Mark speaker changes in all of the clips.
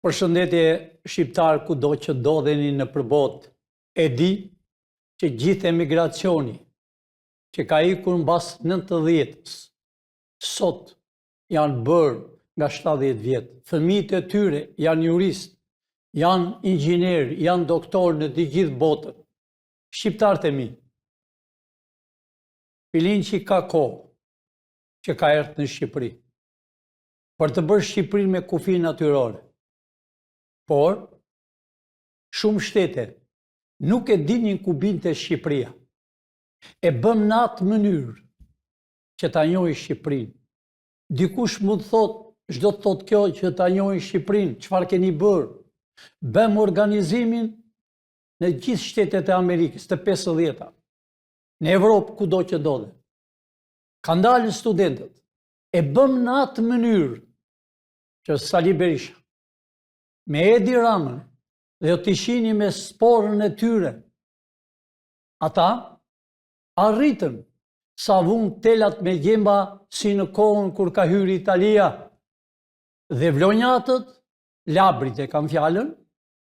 Speaker 1: Përshëndetje shqiptar kudo që ndodheni në përbot, e di që gjithë emigracioni që ka ikur mbas 90-s, sot janë bërë nga 70 vjetë. Fëmijët e tyre janë jurist, janë inxhinier, janë doktor në të gjithë botën. Shqiptarët e mi, filin që ka kohë që ka erdhur në Shqipëri, për të bërë Shqipërinë me kufi natyrore. Por, shumë shtete nuk e dinin ku binte Shqipëria. E bëm në atë mënyrë që ta njohë Shqipërinë. Dikush mund të thotë, çdo të thotë kjo që ta njohë Shqipërinë, çfarë keni bërë? Bëm organizimin në gjithë shtetet e Amerikës, të 50-ta, në Evropë kudo që ndodhe. Ka ndalë studentët. E bëm në atë mënyrë që Sali Berisha, me Edi Ramën dhe o të shini me sporën e tyre, ata arritën sa vunë telat me gjemba si në kohën kur ka hyrë Italia, dhe vlonjatët, labrit e kam fjallën,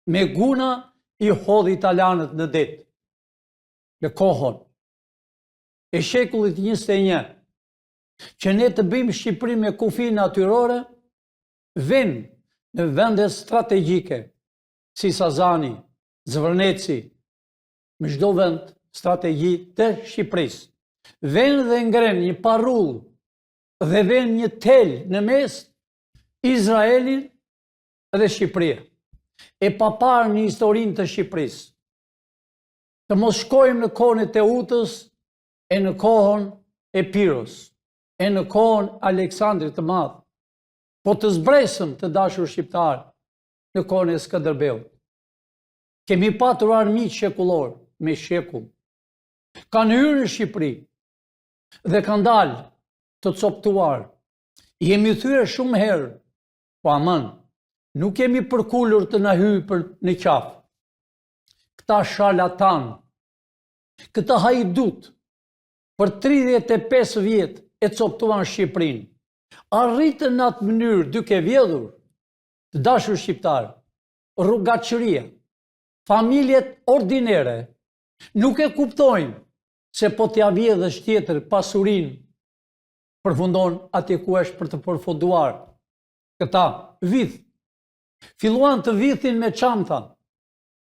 Speaker 1: me guna i hodhi italianët në det. Në kohën e shekullit 21, që ne të bëjmë Shqipëri me kufi natyrore, vend në vende strategjike, si Sazani, Zvërneci, me çdo vend strategji të Shqipërisë. Vend dhe ngren një parull dhe vend një tel në mes Izraelin dhe Shqipëria. E pa parë një historinë të Shqipërisë. Të mos shkojmë në kohën e Teutës e në kohën e Piros, e në kohën Aleksandrit të Madh, po të zbresëm të dashur shqiptarë në kohën e Skënderbeut. Kemi patur armiq shekullor me shekull. Kanë hyrë në Shqipëri dhe kanë dalë të coptuar. Jemi thyer shumë herë, po aman, nuk kemi përkullur të na hyjë në qafë. Këta sharlatan, këta hajdut, për 35 vjet e coptuan Shqipërinë. Arritën në atë mënyrë duke vjedhur të dashur shqiptarë, rrugaqëria, familjet ordinere, nuk e kuptojnë se po t'ja vjedhësh tjetër pasurinë, përfundon atje ku është për të përfunduar. Këta vith, filluan të vithin me çanta,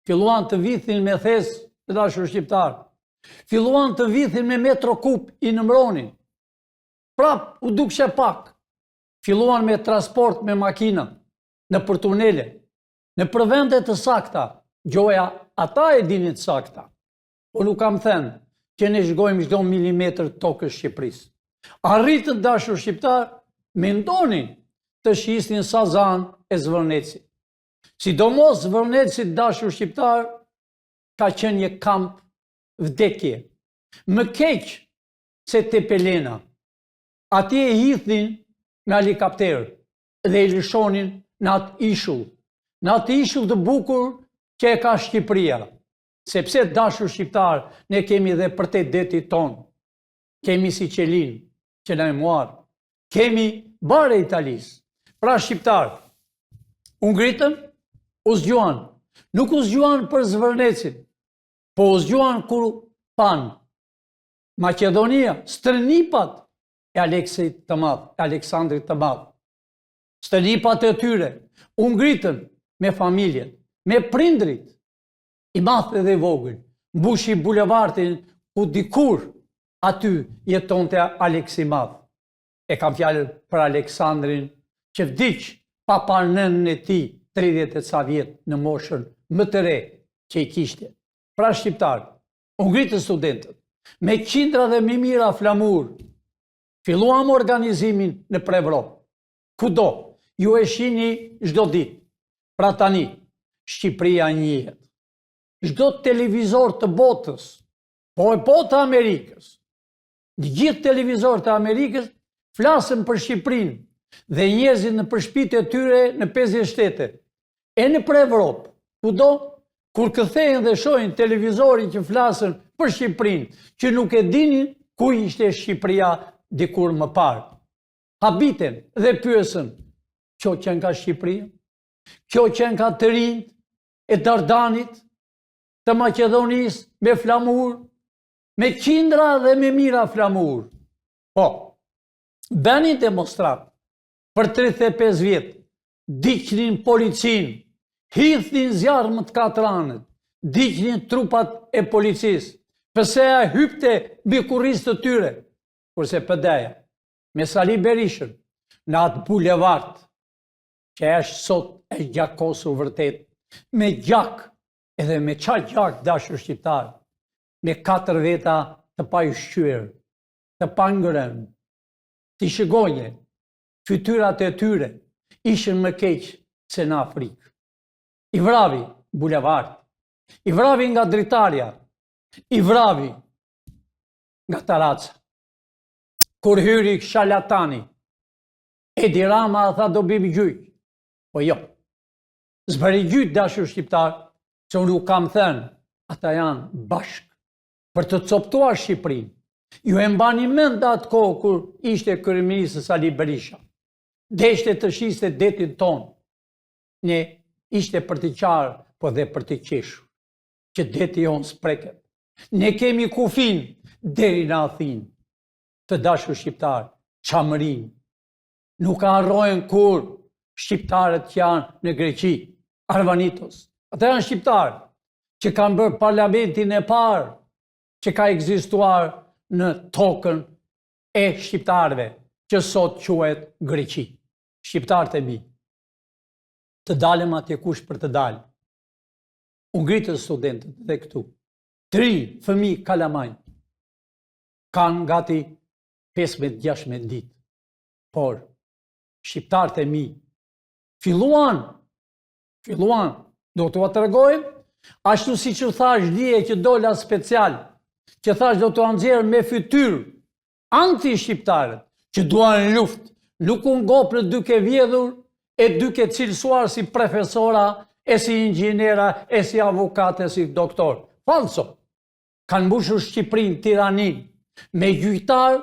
Speaker 1: filluan të vithin me thes të dashur shqiptarë, filluan të vithin me metro kub i nëmronin, prap u dukshe pak, filluan me transport me makina, në për tunele, në për vende të sakta, gjoja ata e dinit sakta. Po nuk kam thënë që ne shgojmë çdo milimetër tokës Shqipërisë. Arritën dashur shqiptar, mendonin të shisnin Sazan e Zvërneci. Sidomos Zvërneci dashur shqiptar, ka qenë një kamp vdekje. Më keq se Tepelena. Atje e hidhin me helikopter dhe i lëshonin në atë ishull të bukur që e ka Shqipëria. Sepse dashur shqiptar, ne kemi dhe për te detit ton. Kemi Siçelin, që na e muar. Kemi bare Italis. Pra shqiptar, u ngritën, u zgjuan. Nuk u zgjuan për Zvërnecin, po u zgjuan kur pan Maqedonia, stërnipat e Aleksandrit të Madh. Stërnipat e tyre u ngritën me familjen, me prindrit, i madh dhe i vogël, mbushi bulevardin ku dikur aty jetonte Aleksi i Madh. E kam fjalën për Aleksandrin që vdiq pa parë nënën e tij 30 e ca vjet në moshën më të re që i kishte. Pra shqiptar, u ngritën studentët me qindra dhe me mira flamur. Filluam organizimin në Evropë. Kudo, ju e shihni çdo ditë. Pra tani, Shqipëria njihet. Çdo televizor të botës, po e po të Amerikës, gjithë televizorët e Amerikës flasën për Shqipërinë dhe njerëzit në përshpit e tyre në 50 shtete. E në Evropë, kudo, kur kthehen dhe shohin televizorin që flasën për Shqipërinë, që nuk e dinin ku ishte Shqipëria dikur më parë. Habiten dhe pyesën, që nga Shqipëria? Kjo qenë ka të rinjt e Dardanit, të Maqedonisë me flamur, me qindra dhe me mira flamur. Po, bëni demonstrat për 35 vjetë, diqnin policin, hithnin zjarë më të katranët, diqnin trupat e policisë, pëse a hypte bikuris të tyre, kurse pëdeja, me Sali Berishën, në atë bulevart, që është sot e gjakosur vërtet, me gjak, edhe me qa gjak dashur shqiptar, me 4 veta të pa ushqyer, të pa ngrën, të shëgonje, fytyrat e tyre ishin më keq se në Afrikë. I vravi bulevard, i vravi nga dritarja, i vravi nga Taraca. Kur hyri Shalatani, Edi Rama tha do bim gjyq. Po jo, zbëri gjyq dashur shqiptar, që unë ju kam thënë, ata janë bashkë për të coptuar Shqipërinë. Ju e mbani mend atë kohë kur ishte kryeminist Sali Berisha. Deshte të shiste detin tonë. Ne ishte për të qarë, po dhe për të qeshur, që deti jonë spreket. Ne kemi kufin deri në Athinë, të dashur shqiptar, qamërin. Nuk harrojen kur shqiptarët që janë në Greqi, Arvanitos. Ata janë shqiptarë që kanë bërë parlamentin e parë që ka ekzistuar në tokën e shqiptarëve, që sot quhet Greqi. Shqiptarët e mi, të dalëm atje kush për të dalë. U ngritën studentët dhe këtu. 3 fëmijë kalamajnë kanë gati 15-16 ditë. Por, shqiptarët e mi, filluan, do të tregojmë, ashtu si që thash dje që dola special, që thash do të anxherë me fytyrë anti-shqiptarët, që duan luftë, nuk unë gopë duke vjedhur e duke cilësuar si profesora, e si inxhinera, e si avukate, e si doktor. Falso. Kanë mbushur Shqipërinë, tiranin, me gjyqtar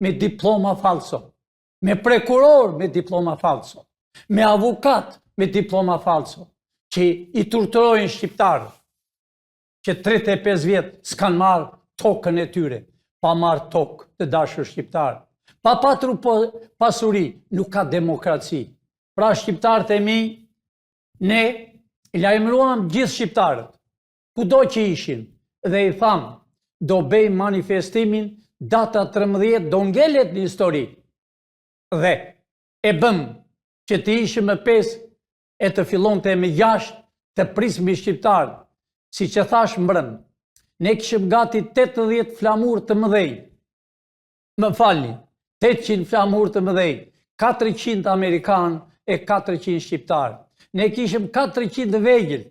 Speaker 1: me diploma falso, me prokuror me diploma falso, me avukat me diploma falso, që i torturojnë shqiptarët, që 35 vjetë s'kanë marrë tokën e tyre, pa marrë tokë të dashur shqiptarë. Pa patru pasuri, nuk ka demokraci. Pra shqiptarët e mi, ne i lajmëruam gjithë shqiptarët, kudo që ishin, dhe i thamë, do bëjmë manifestimin, data 13 do ngelet në histori. Dhe e bëmë që të ishim me 5 e të fillon të me 6 të prismi shqiptarë, si që thash mbrëm, ne kishim gati 80 flamur të mëdhej. Më falni, 800 flamur të mëdhej, 400 Amerikanë e 400 shqiptarë. Ne kishim 400 vegjël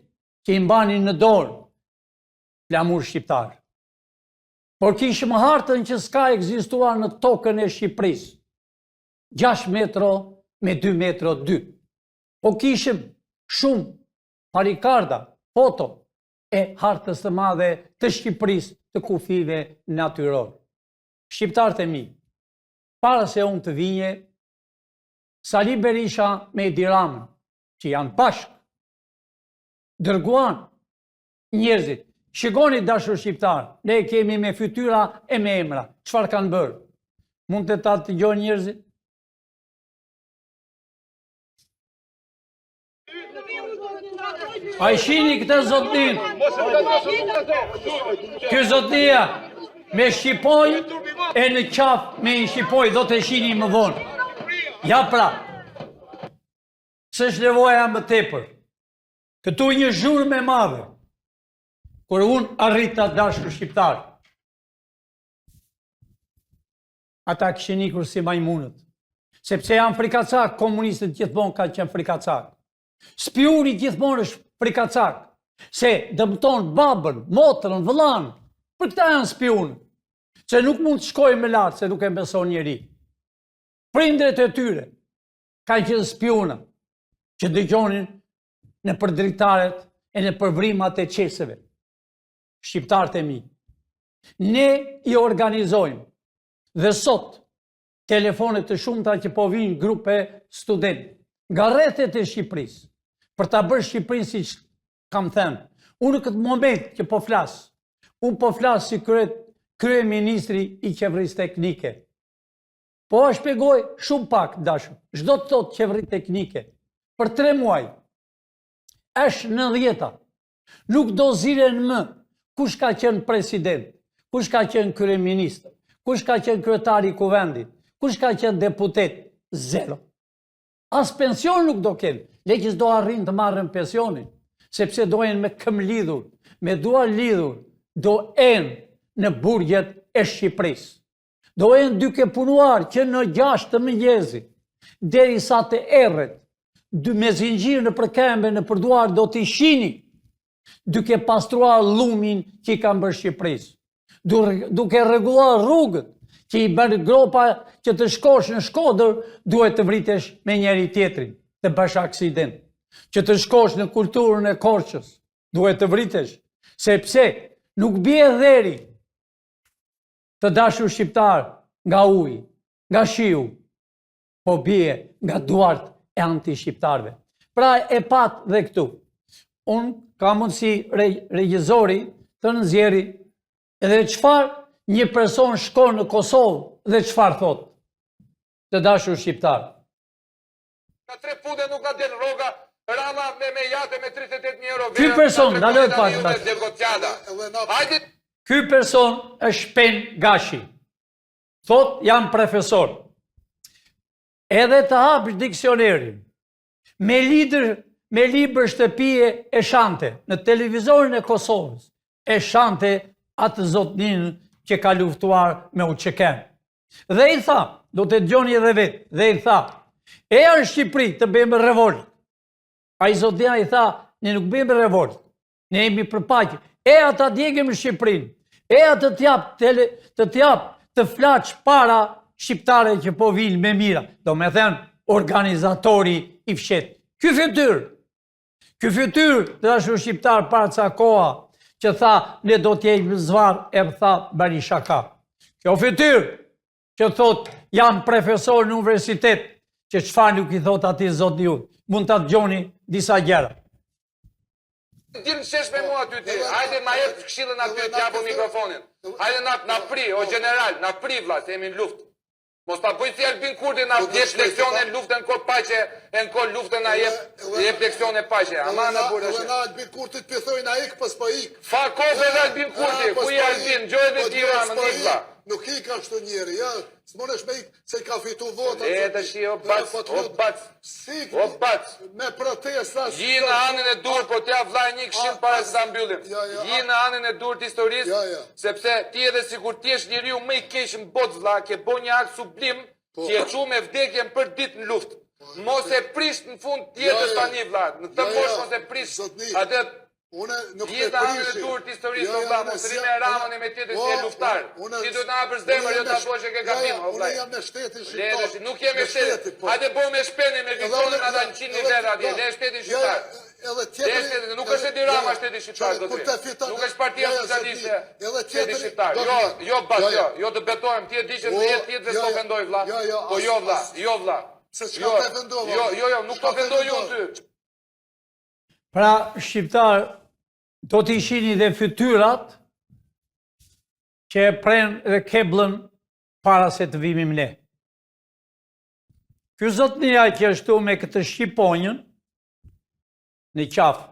Speaker 1: që i mbanin në dorë flamur shqiptarë. Por kishim hartën që s'ka ekzistuar në tokën e Shqipërisë. 6 metro me 2 metro 2. Po kishim shumë parikarda, foto e hartës të madhe të Shqipërisë të kufive natyror. Shqiptarët e mi, para se unë të vinje, Sali Berisha me Edi Ramën, që janë bashkë, dërguan njerëzit. Shikoni dashur shqiptar, ne kemi me fytyra e me emra. Çfarë kanë bërë? Mund të ta dëgjojnë njerëzit? A i shini këtë zotnin? Ky zotnia me shqipoj e në qaf me i shqipoj, do të shini më vonë. Ja pra, s'është nevoja më tepër. Këtu një zhurmë me madhe. Kur unë arrita dashur shqiptar, ata kishin ikur si majmunët, sepse janë frikacak, komunistët gjithmonë kanë qenë frikacak. Spiuni gjithmonë është frikacak, se dëmton babën, motrën, vëllain. Për këta janë spiunë, se nuk mund të shkojnë me lartë, se nuk e beson njeri. Prindret e tyre kanë qenë spiuna, që dëgjonin në përdritaret e në përvrimat e qesëve. Shqiptarët e mi, ne i organizojmë dhe sot telefonet të shumta që po vinë grupe student nga rrethet e Shqipërisë, për ta bërë Shqipërinë si që kam thënë. Unë në këtë moment që po flasë, unë po flasë si kryeministri i qeverisë teknike. Po a shpjegoj shumë pak, dashur, çdo të thotë qeveri teknike, për 3 muaj, është 90-ta, nuk do ziren më kush ka qenë president, kush ka qenë kryeministër, kush ka qenë kryetari i kuvendit, kush ka qenë deputet, zero. As pension nuk do kenë, leqës do arrin të marrën pensionin, sepse do jenë me këmbë lidhur, me duar lidhur, do enë në burgjet e Shqipërisë. Do enë duke punuar që në 6 të mëngjesi, deri sa të erret, me zinxhir në përkembe në përduar do t'i shini, duke pastruar lumin që i kanë bërë Shqipërisë, duke rregulluar rrugët, që i bën gropa që të shkosh në Shkodër, duhet të vritesh me njëri tjetrin, të bësh aksident. Që të shkosh në kulturën e Korçës, duhet të vritesh, sepse nuk bie dheri të dashur shqiptar nga uji, nga shiu, po bie nga duart e anti-shqiptarve. Pra e pat dhe këtu. Unë ka mundësi regjizori të nëzjeri edhe çfarë një person shkon në Kosovë dhe çfarë thot të dashur shqiptar.
Speaker 2: Ka 3 punë nuk ka den rroga, Rama me jate me 38.000 euro.
Speaker 1: Ky person, ndaloj pak. Ky person është Shpen Gashi. Thot jam profesor. Edhe të hapësh diksionerin, me libër shtëpie e shante, në televizorin e Kosovës, e shante atë zotnin që ka luftuar me UÇK-n. Dhe i tha, do të dëgjoni edhe vetë, dhe i tha, e në Shqipëri të bëjmë revolt. A i zotnia i tha, ne nuk bëjmë revolt, ne jemi për paqe. E ata djegëm në Shqipërinë, e atë të t'jap të flaq para shqiptare që po vinë me mira. Do me thënë, organizatori i fshet. Ky fytyr të dashur shqiptar para ca koha, që tha, ne do t'jejmë zvar, e tha, bari shaka. Kjo fytyr që thot, jam profesor në universitet, që çfarë nuk i thot ati zotni ju, mund të dëgjoni disa gjëra.
Speaker 2: Dinë shesh me mua ty ti, hajde ma jep këshillën aty të japo mikrofonin. Hajde na pri, o general, na pri vlla, se jemi në luftë. Mos ta bëj si Albin Kurti na jep leksione në luftën kod paqe, në kod luftën na jep leksione paqe. Ama na burrë.
Speaker 3: Na Albin Kurti të thoi na ik pas po ik.
Speaker 2: Fa kohë dhe Albin Kurti, ku i Albin, gjoj dhe tira më ndikla.
Speaker 3: Nuk i ka shtu njeri, ja, s'monesh me ik se ka fitu votat.
Speaker 2: E të shi, o bac, me
Speaker 3: protesta.
Speaker 2: Ji në anën e dur, po t'ja vlaj një këshill para se ta mbyllim. Ji në anën e dur të historisë, sepse ti edhe sikur ti jesh njeriu më i keq në botë vlla, ke bën një akt sublim që e çu me vdekjen për ditë në luftë. Mos e prish në fund tjetër tani vlla, në këtë moshë mos e prish. Atë
Speaker 3: Unë nuk e
Speaker 2: gjitha anën e dur të historisë, o vlla, mos rime Ramën e me tjetër si e luftar. Ti duhet na hapësh zemër, jo ta thuash që ke gabim, o vlla.
Speaker 3: Unë jam në shtetin shqiptar.
Speaker 2: Nuk jem në shtetin. Hajde bëu me Shpenin me Vitorin ata në 100 nivela atje, le shtetin shqiptar.
Speaker 3: Edhe tjetër,
Speaker 2: nuk është Edi Rama shteti shqiptar do të jetë. Nuk është Partia Socialiste shteti shqiptar. Jo bas, jo të betohem, ti e di që në jetë tjetër s'po vendoj vlla. Po jo vlla. Jo, nuk po vendoj unë ty.
Speaker 1: Pra shqiptar do t'i shini dhe fytyrat që e pren dhe keblën para se të vimim ne. Ky zotnia që është tu me këtë shqiponjën në qafë,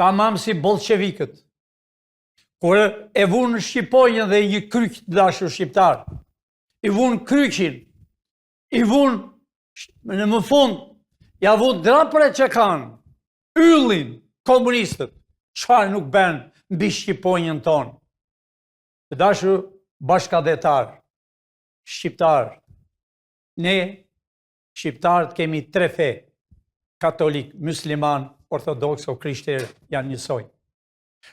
Speaker 1: tamam si bolshevikët, kur e vunë shqiponjën dhe një kryq të dashur shqiptar, i vunë kryqin, i vunë në më fund, ja vunë drapëre që kanë, yllin, komunistët, çfarë nuk ben mbi shqiponjën tonë. Të dashur bashkëdetar, shqiptar, ne shqiptarët kemi 3 fe, katolik, musliman, ortodoks o krishterë janë njësoj.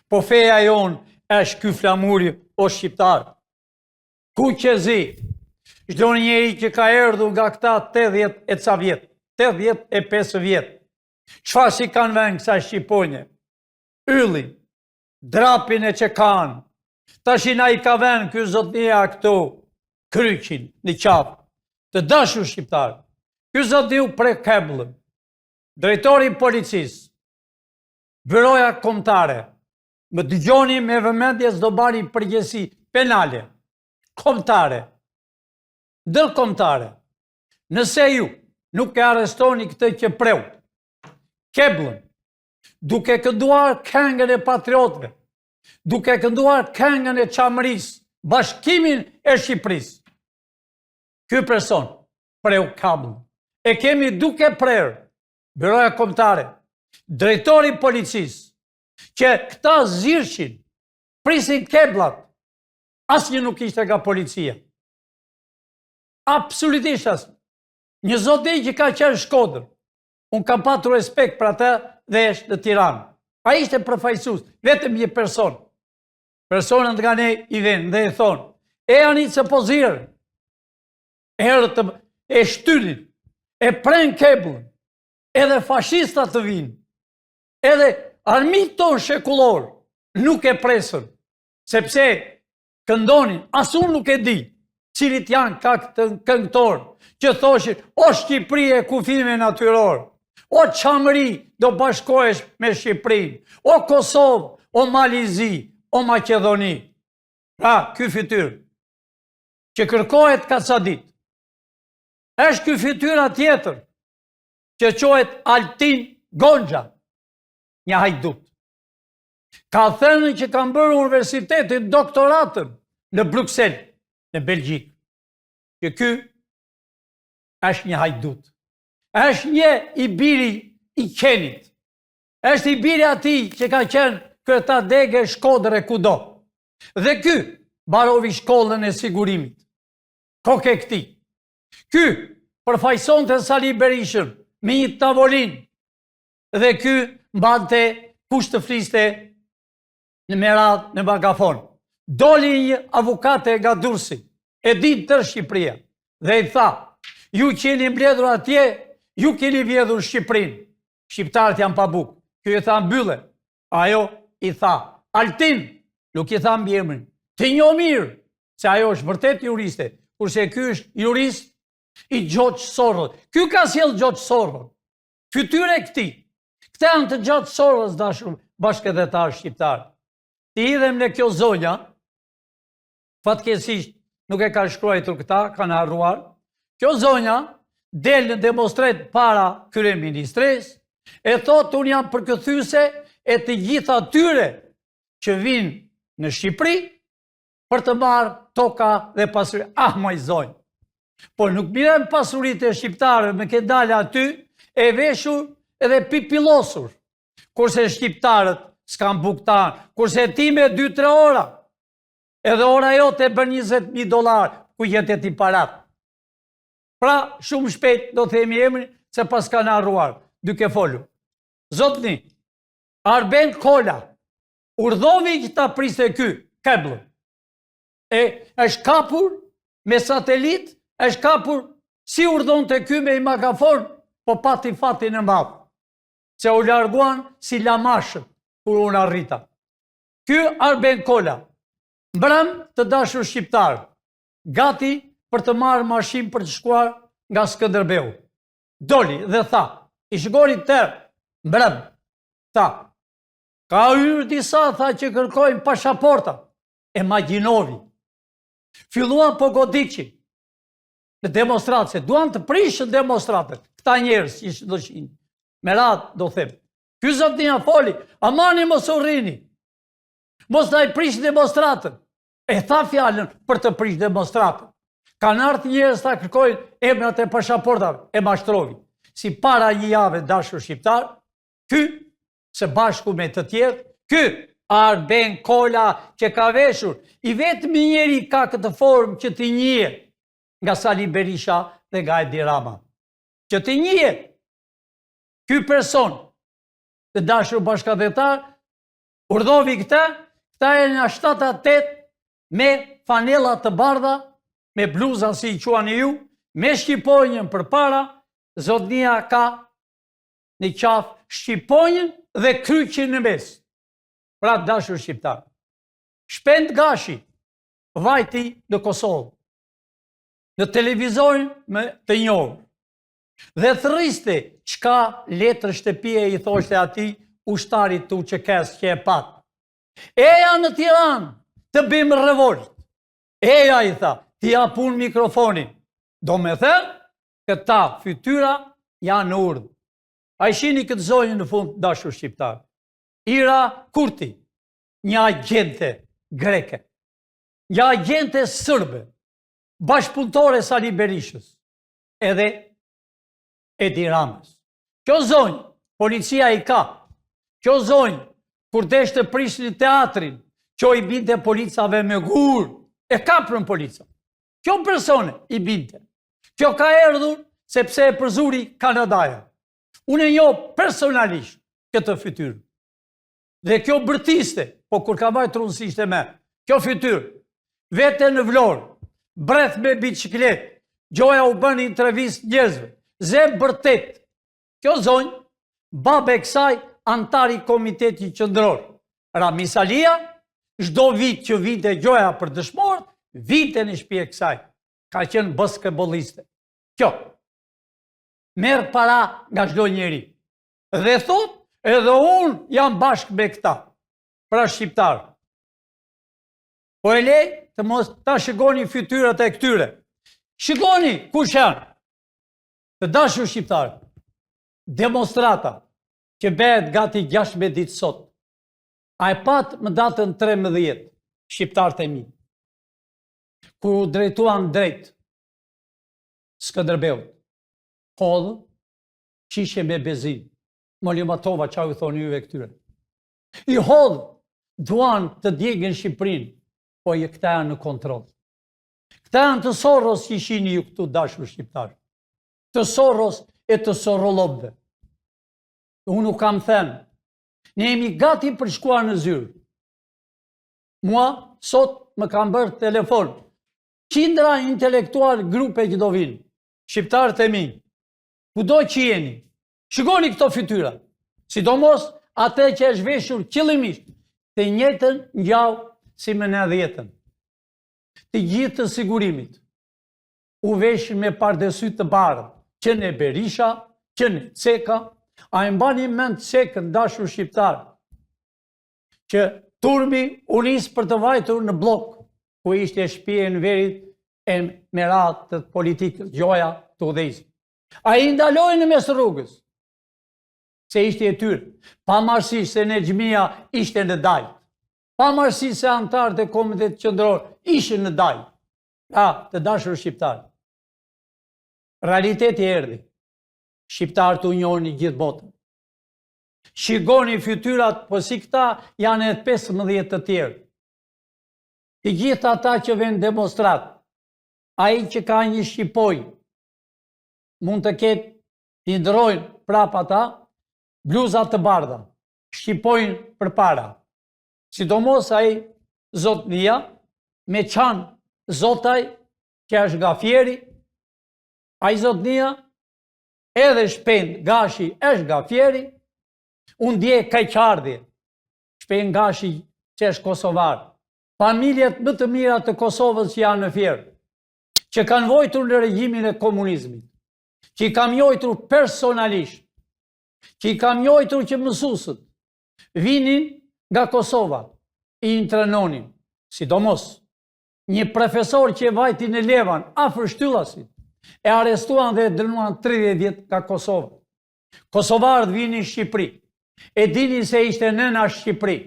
Speaker 1: Po feja jonë është ky flamuri o shqiptar. Ku që zi, çdo njeri që ka erdhur nga këta 80 e ca vjet, 85 vjet, çfarë si kanë vënë kësa shqiponje? Yllin, drapin e që kanë, tashin a i ka vënë ky zotnia këtu, kryqin në qafë, të dashur shqiptar. Ky zotniu pre keblën, drejtori i policisë, Byroja Kombëtare, më dëgjoni me vëmendje, s'do bani përgjegjësi penale, kombëtare, ndërkombëtare. Nëse ju nuk e arrestoni këtë që preu, Keblën, duke kënduar këngën e patriotëve, duke kënduar këngën e çamërisë, Bashkimin e Shqipërisë, ky person preu Keblën. E kemi duke prerë Byroja Kombëtare, drejtori i policisë, që këta zirëshin, prisin keblat, asnjë nuk ishte nga policia. Absolutisht asnjë. Një zoti që ka qenë në Shkodër, unë kam patur respekt për atë dhe është në Tiranë. A ishte përfaqësues, vetëm një person. Personat nga ne i vjen dhe i thonë, e anit se po zirën, e shtynin, e pren keblën, edhe fashistat të vinë, edhe armit tonë shekullor nuk e presën, sepse këndonin, as unë nuk e di, cilit janë ka këtë këngëtor, që thoshin, o Shqipëri e kufime natyror, o Çamëri do bashkohesh me Shqipërinë, o Kosovë, o Malizi, o Maqedoni. Pra, ky fytyrë, që kërkohet ka ca ditë, është ky fytyra tjetër, që quhet Altin Gonxha, një hajdut. Ka thënë që kam bërë universitetin doktoratën në Bruxelles, në Belgjikë, që ky është një hajdut. Është një i biri i qenit. Është i biri atij që ka qenë kryetar dege Shkodër e kudo. Dhe ky mbarovi shkollën e sigurimit. Kokë e këtij. Ky përfaqësonte Sali Berishën me një tavolinë. Dhe ky mbante kush të fliste në meradh në megafon. Doli një avukate nga Durrësi, e din tërë Shqipëria, dhe i tha, ju keni mbledhur atje, ju keni vjedhur Shqipërinë. Shqiptarët janë pa bukë. Ky i tha mbylle. Ajo i tha, Altin, nuk i tha mbiemrin. Ti njoh mirë, se ajo është vërtet juriste, kurse ky është jurist i George Soros. Ky ka sjell George Soros. Fytyra e këtij. Këta janë të George Soros, dashur bashkëdhetar shqiptar. Ti idhem në kjo zonja, fatkeqësisht nuk e ka shkruar këta, kanë harruar. Kjo zonja del në demonstret para kryeministres, e thotë unë jam përkëthyse e të gjitha tyre që vinë në Shqipëri për të marrë toka dhe pasuri. Ah, moj zonjë! Po nuk mirën pasurit e shqiptarë me ke dalë aty e veshur edhe pipilosur. Kurse shqiptarët s'kan buktar, kurse ti me 2-3 ora, edhe ora jote bën $20,000, ku jetet i parat. Pra, shumë shpejt do themi emrin, se pas kanë harruar, duke folu. Zotni, Arben Kola, urdhovi që ta priste ky, keblën. E është kapur me satelit, është kapur si urdhon të ky me i megafon, po pati fatin e madhë. Se u larguan si lamashët, kur unë arrita. Ky Arben Kola, mbrëm të dashur shqiptarë, gati për të marrë mashinë për të shkuar nga Skënderbeu. Doli dhe tha, i shgori tërë, mbrëm, tha, ka hyrë disa, tha, që kërkojnë pashaporta, e magjinovi. Filluan po godiqin në demonstratë, se duan të prishën demonstratët, këta njerës që do qinë, me radhë do them. Ky zotnia foli, amani mos u rrini, mos na i prish demonstratën. E tha fjallën për të prish demonstratën. Kanë ardhur njerëz ta kërkojnë emrat e pashaportave, e mashtrovi. Si para një jave, dashur shqiptar, ky, së bashku me të tjerë, ky Arben Kola që ka veshur, i vetmi njeri ka këtë formë që t'i njihet nga Sali Berisha dhe nga Edi Rama. Që t'i njihet ky person, të dashur bashkëdhetar, urdhovi këta e nga 7-8 me fanella të bardha, me bluza si i quani ju, me shqiponjën për para, zotnia ka në qafë shqiponjën dhe kryqin në mes. Pra dashur shqiptar. Shpend Gashi vajti në Kosovë, në televizorin me të njohur. Dhe thristi çka letër shtëpie i thoshte atij ushtarit të UÇK-s që e pat. Eja në Tiranë të bim revolt. Eja i tha, ti japun mikrofonin. Do me thënë, këta fytyra janë në urdhë. A i shini këtë zonjë në fund, dashur shqiptar. Ira Kurti, një agente greke, një agente sërbe, bashkëpunëtore Sali Berishës, edhe Edi Ramës. Kjo zonjë, policia i ka. Kjo zonjë, kur desh të prishin teatrin, kjo i binte policave me gur, e kaprën polica. Kjo persone i binte. Kjo ka erdhur sepse e përzuri Kanadaja. Unë e njoh personalisht këtë fytyrë. Dhe kjo bërtiste, po kur ka vajtë runësisht e me, kjo fytyrë, vete në Vlorë, breth me biciklet, gjoja u bën intervistë njerëzve, ze bërtet. Kjo zonjë, babe kësaj, antari komiteti qendror. Rami Salia, çdo vit që vinte gjoja për dëshmorët, vinte në shtëpi e kësaj. Ka qenë basketbolliste. Kjo. Merë para nga çdo njeri. Dhe thot, edhe unë jam bashkë me këta. Pra shqiptarë. Po e lej të mos ta shikoni fytyrat e këtyre. Shikoni kush janë. Të dashur shqiptarë. Demonstrata që bëhet gati 16 ditë sot. A e pat më datën 13, shqiptarët e mi. Kur u drejtuan drejt Skënderbeut, hodhë, qishe me bezin. Molimatova qa u thonë juve këtyre. I hodhë, duan të djegën Shqipërinë, po i këta janë në kontrol. Këta janë të Soros që ishini ju këtu dashur shqiptarë. Të Soros e të Sorolobëve. Unë nuk kam thënë, ne jemi gati për shkuar në zyrë. Mua, sot më kam bërë telefon. Qindra intelektual grupe që do vinë. Shqiptarët e mi, kudo që jeni, shikoni këto fytyra, sidomos atë që është veshur qëllimisht të njëjtën ngjall si më në 10-ën. Të gjithë të sigurimit, u veshin me pardesy të bardhë, që në Berisha, që në Ceka, a e mbani mend Cekën, dashur shqiptar, që turmi u nis për të vajtur në blok, ku ishte shtëpia e Enverit e me radhë të politikës, gjoja të udhëheqjes. A i ndalojnë në mes rrugës, se ishte e tyre, pavarësisht se në xhamia ishte në dajt, pavarësisht se antarët e komitetit qendror ishin në dajt. Të dashur shqiptar, realiteti erdhi. Shqiptarët u njohin gjithë botën. Shikoni fytyrat, po si këta janë edhe 15 të tjerë. Të gjithë ata që vënë demonstrat, ai që ka një shqipoj, mund të ketë, t'i ndrojnë prap ata, bluzat të bardha, shqipojnë për para. Sidomos ai zotnia, me qanë zotaj, që është Gafieri, ai zotnia, edhe Shpend Gashi është Gafieri, unë dje Kajqardhi, Shpend Gashi që është Kosovar, familjet më të mira të Kosovës që janë në Fierë, që kanë vojtur në regjimin e komunizmit, që i kam njojtur personalisht, që i kam njojtur që mësusët vinin nga Kosova, i intrenonin, sidomos një profesor që e vajti në Levan, afër shtyllasit, e arestuan dhe dënuan 30 vjet nga Kosova. Kosovarët vinin në Shqipëri, e dinin se ishte nëna Shqipëri,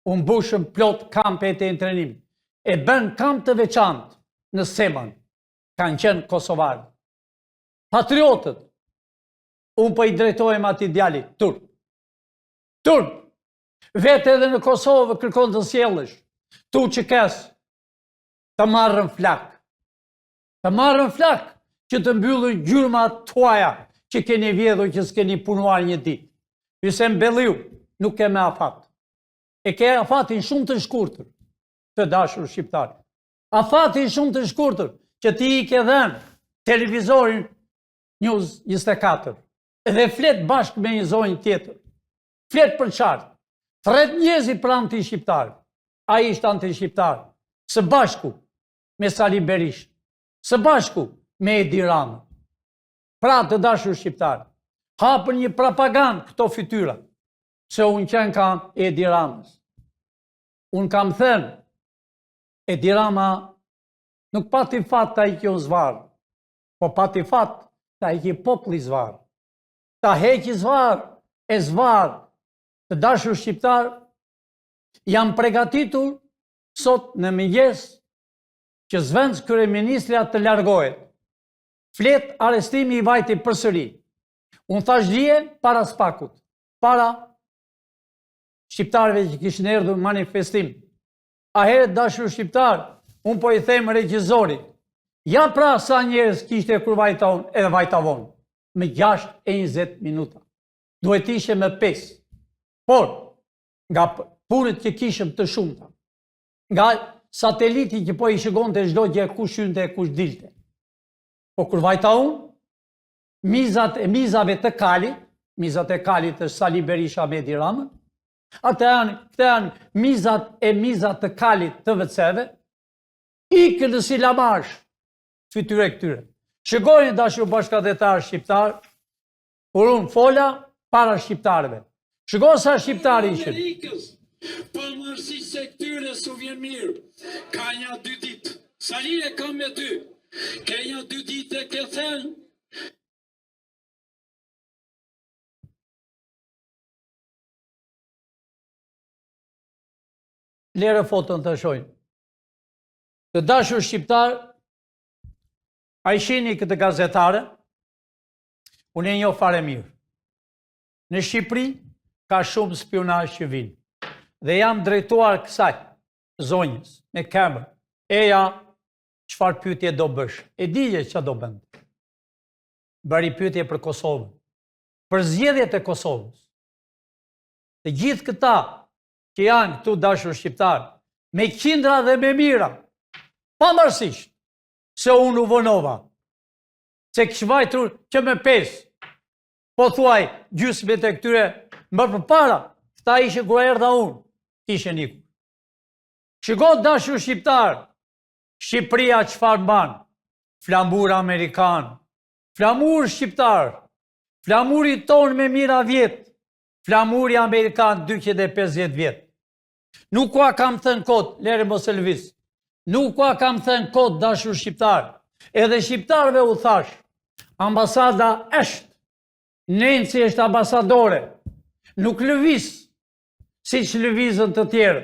Speaker 1: u mbushën plot kampet e intrenimit, e bën kamp të veçantë në Seman, kanë qenë Kosovarë. Patriotët, unë po i drejtojmë ati djalit, turp. Turp, vete edhe në Kosovë kërkon të sjellësh, tu që kesë, të marrën flak. Të marrën flak, që të mbyllën gjyrma tuaja, që keni vjedhur që s'keni punuar një ditë. Pyse mbelliu, nuk ke me afat. E ke afatin shumë të shkurtër, të dashur shqiptar. Afatin shumë të shkurtër, që ti i ke dhenë televizorin News 24, edhe flet bashkë me një zonjë tjetër. Flet për qartë. Thret njezi për anti-shqiptar. A ishte anti-shqiptar. Së bashku me Sali Berish. Së bashku me Edi Ramën. Pra të dashur shqiptarë, hapën një propagandë këto fytyra, se unë qenë kam Edi Ramës. Unë kam thënë, Edi Rama nuk pati fat ta i kjo zvarë, po pati fat ta i kjo popli zvarë. Ta heqi zvarë, e zvarë, të dashur shqiptarë, jam pregatitur sot në mëngjes që zvenc kryeministrja të largohet. Flet arestimi i vajti përsëri. Unë thash dje para spakut, para shqiptarëve që kishin erdhur manifestim. A herët dashur shqiptar, unë po i them regjizorit, ja pra sa njerëz kishte kur vajton edhe vajtavon, me 6:20 minuta. Duhet ishe me 5. Por, nga punët që kishëm të shumta, nga sateliti që po i shikon të çdo gjë kush hynte e kush dilte. Po kur vajta unë, mizat e mizave të kalit, mizat e kalit është Sali Berisha me Edi Ramën, këte janë mizat të kalit të VC-ve, ikën në silamash fytyre këtyre. Shikojnë dashur bashkëdhetarë shqiptarë, kur unë fola para shqiptarëve. Shikoj sa shqiptarë ishin.
Speaker 4: Pavarësisht se këtyre su vjen mirë, ka një 2 ditë. Sali e kam me ty, ke një 2 ditë e ke thënë.
Speaker 1: Lere foton të shojnë. Të dashur shqiptarë, a i shini këtë gazetare, unë e njoh fare mirë. Në Shqipëri ka shumë spionazh që vinë. Dhe jam drejtuar kësaj zonjës, me kemër. Eja, çfarë pyetje do bësh? E dije çfarë do bënd. Bëri pyetje për Kosovën, për zgjedhjet e Kosovës. Të gjithë këta që janë këtu dashur shqiptarë, me qindra dhe me mira, pavarësisht se unë u vonova, se kishë vajtur që me 5, po thuaj gjysmët e këtyre më përpara, këta ishe kur erdha unë, ishe niku. Shiko dashur shqiptarë, Shqipëria çfarë mban? Flamur amerikan, flamur shqiptar, flamuri tonë me mira vjet, flamuri amerikan 250 vjet. Nuk kua kam thënë kot, lere mos e lëviz, nuk kua kam thënë kot dashur shqiptar, edhe shqiptarve u thash, ambasada është, Nenci është ambasadore, nuk lëviz, si që lëvizën të tjerë.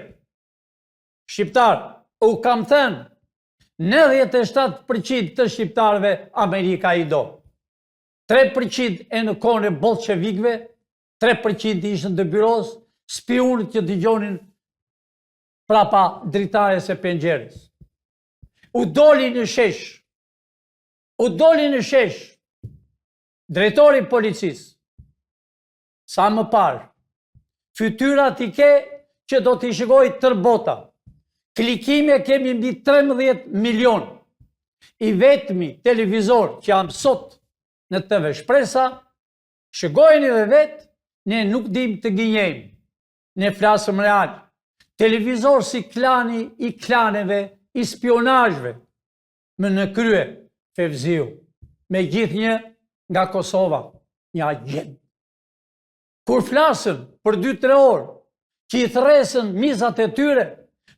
Speaker 1: Shqiptar, u kam thënë, 97% të shqiptarve Amerika i do. 3% e në kone bolshevikve, 3% ishën të byros, spionët që dëgjonin prapa dritares e pengjeres. U doli në shesh, drejtori policisë, sa më parë, fytyrat i ke që do t'i shikoj tër bota. Klikime kemi mbi 13 milion. I vetmi televizor që jam sot në TV Shpresa, shikojnë dhe vetë, ne nuk dim të gënjejmë, ne flasëm real. Televizor si klani i klaneve, i spionazhve, më në krye, Fevziu, me gjithë një nga Kosova, një agent. Kur flasën për 2-3 orë, që i thresën mizat e tyre,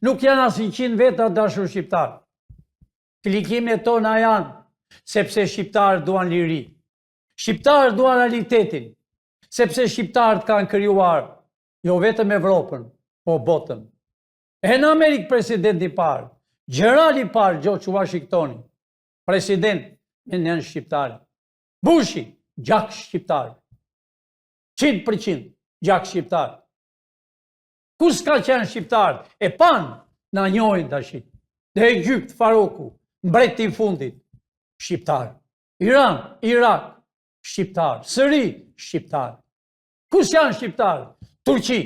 Speaker 1: nuk janë as 100 veta dashur shqiptar. Klikimet tona janë, sepse shqiptarët duan liri. Shqiptarët duan realitetin, sepse shqiptarët kanë krijuar, jo vetëm Evropën, po botën. E në Amerikë presidenti parë, gjerali parë, George Washingtoni, president me nën shqiptarë. Bushi, gjak shqiptarë. 100% gjak shqiptarë. Ku s'ka qenë shqiptarë? E panë, na njojnë tashi. Dhe Egypt, Faroku, mbreti i fundit, shqiptarë. Iran, Irak, shqiptarë. Sëri, shqiptarë. Ku s'janë shqiptarë? Turqi,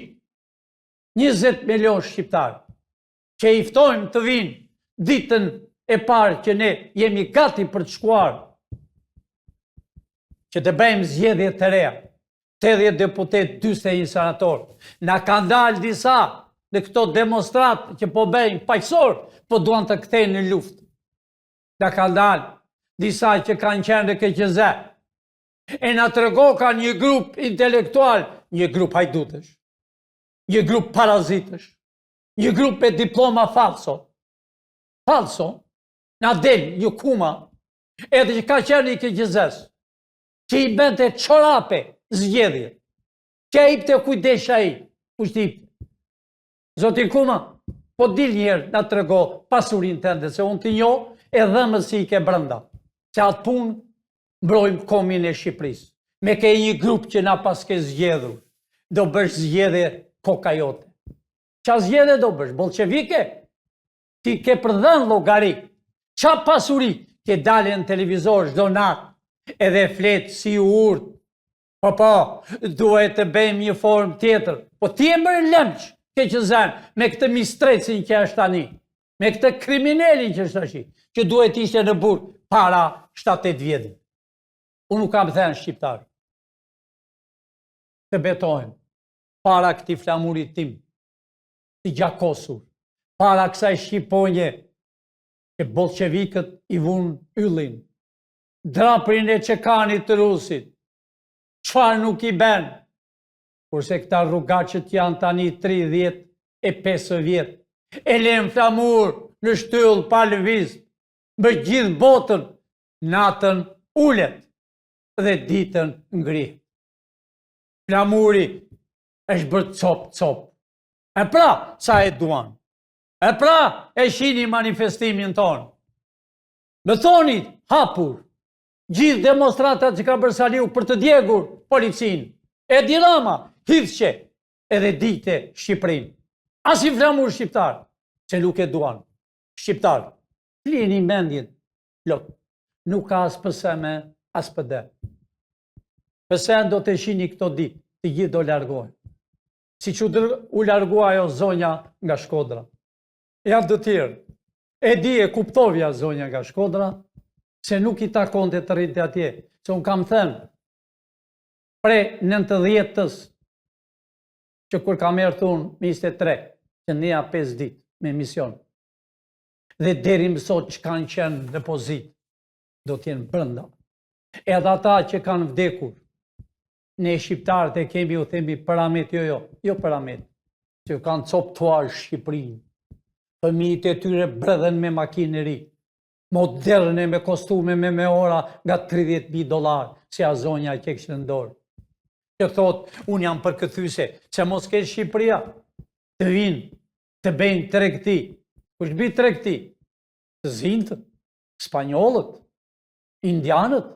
Speaker 1: 20 milion shqiptarë. Që i ftojmë të vinë ditën e parë që ne jemi gati për të shkuar. Që të bëjmë zgjedhje të reja. 80 deputet, 41 senator. Na kanë dalë disa në këto demonstratë që po bëjnë paqësor, po duan të kthejnë në luftë. Na kanë dalë disa që kanë qenë në KQZ, E na trego ka një grup intelektual, një grup hajdutësh, një grup parazitësh, një grup me diploma falso. Falso, na del një kuma, edhe që ka qenë i këgjëzës, që i bente qorape zgjedhje, që i pëte kujdesha i, kushtit. Zotin Kuma, po dil njerë na trego pasurin tënde, se unë të njo e dhëmës si i ke brënda, që atë punë mbrojmë komin e Shqipërisë. Me ke një grup që na pas ke zgjedhur, do bësh zgjedhje koka jote. Qa zgjedhje do bësh? Bolqevike? Ti ke përdhën llogari. Qa pasuri? Ke dalë në televizor çdo natë, edhe fletë si urt. Po, duhet të bëjmë një formë tjetër. Po ti e mërë lëmç, ke që zanë, me këtë mistrecin që është tani, me këtë kriminelin që është tashi, që duhet ishte në burg para 7-8 vjetë. Unë nuk kam thënë shqiptarë. Të betojmë, para këti flamurit tim, të gjakosur, para kësaj shqiponje, që bolqevikët i vunë yllin, draprin e qekanit të rusit, çfarë nuk i ben, kurse këta rrugaqët janë tani 35 vjetë, e lem flamur në shtyll pa lëviz, më gjithë botën, natën ullet dhe ditën ngrihet. Flamuri është bërë cop. E pra, sa e duan. E pra, e shini manifestimin tonë. Më thoni, hapur, gjithë demonstratat që ka bërë Saliu për të djegur policinë, Edi Rama, hidhqe, edhe dite Shqipërinë. As i flamur shqiptar, që nuk e duan. Shqiptar, flini mendjen, lot, nuk ka as pëseme, as pëde. Pësen do të shini këto ditë, të gjithë do largohen. Si që u largua ajo zonja nga Shkodra. Janë të tjerë. E di e kuptovja zonja nga Shkodra, se nuk i takonte të rrinte atje. Se unë kam thënë, pre 90-ës, që kur kam ertë unë 23, që nea 5 ditë me mision, dhe deri më sot që kanë qenë në pozitë, do t'jenë brënda. Edhe ata që kanë vdekur, ne shqiptarët e kemi u themi paramet, jo paramet, që kanë coptuar Shqipërinë. Fëmijët e tyre bredhen me makineri, moderne me kostume me ora nga $30,000, si a zonja që kështë në dorë. Që thot, unë jam përkëthyse, që mos ke Shqipëria, të vinë, të bëjnë tregti. Kush bi tregti? Të zintët, spanjollët, indianët,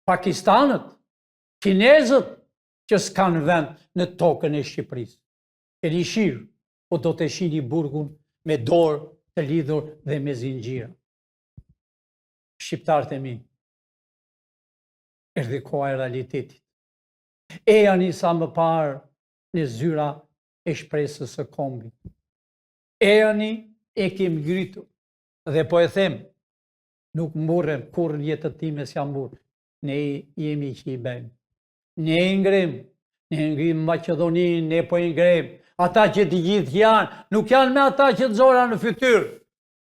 Speaker 1: pakistanët, kinezët, që s'kanë vend në tokën e Shqipërisë. Keni shirë, po do të shini burgun me dorë të lidhur dhe me zinxhira. Shqiptarët e mi, erdhi koha e realitetit. Ejani sa më parë në zyra e shpresës së kombit. Ejani e kem ngritur dhe po e them, nuk mburrem kur në jetën time s'jam mburr. Ne jemi që i bëjmë. Ne ngrim Maqedoninë, ne po i ngrim. Ata që të gjithë janë, nuk janë me ata që të zora në fytyrë.